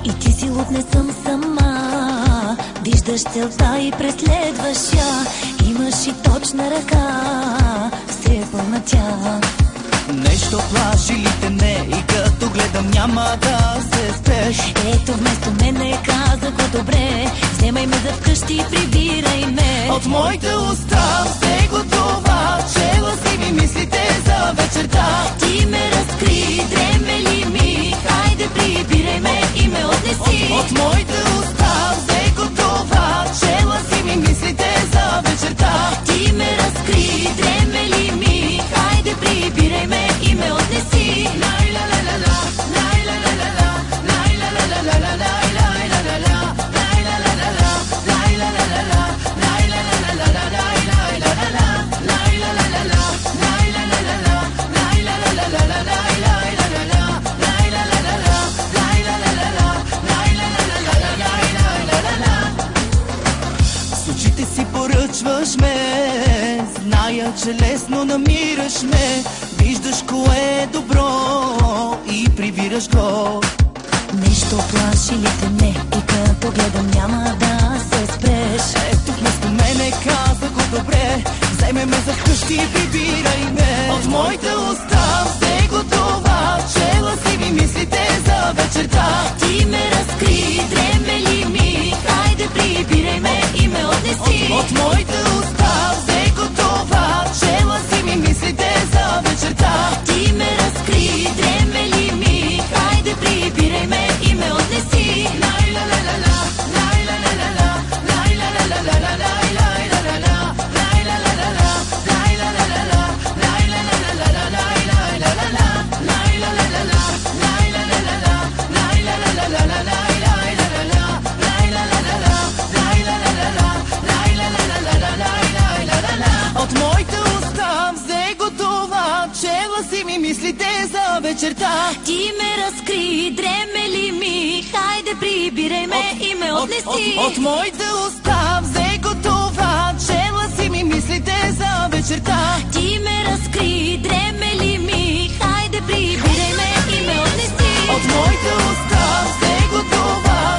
И ти си луд, не съм сама. Виждаш целта и преследваш я. Имаш и точна ръка, все е пълна тя. Нещо плаши ли те, не? И като гледам няма да се спеш. Ето вместо мене каза го добре. Вземай ме за вкъщи и прибирай ме. От моите уста взе го това. Чела си ми мислите за вечерта. Ти ме разкри, дреме ли ми? Хайде прибирай ме и ме отнеси. От моите уста взе го това. Чела си ми мислите за вечерта. Ти ме разкри, дреме ли ми? Хайде прибирай ме и ме отнеси. С очите си поръчваш ме, зная, че лесно намираш ме. Виждаш кое е добро и прибираш го. Нещо плаши ли те, не? И като гледам няма да се спреш. Ето вместо мене каза го добре. Вземе ме за вкъщи и прибирай ме. От моите уста взе го това. Чела си ми мислите за вечерта. Ти ме разкри, дреме ли ми? Хайде прибирай ме и ме отнеси. От моите уста взе го това. Чела си ми мислите за вечерта. Ти ме разкри, дреме ли ми? Хайде прибирай ме и ме отнеси. От моите уста взе го това. Чела си ми мислите за вечерта. Ти ме разкри, дреме ли ми? Хайде прибирай ме и ме отнеси. От моите уста взе го това. Чела си ми мислите за вечерта. Ти ме разкри, дреме ли ми? Хайде прибирай ме и ме отнеси. От моите уста взе го това.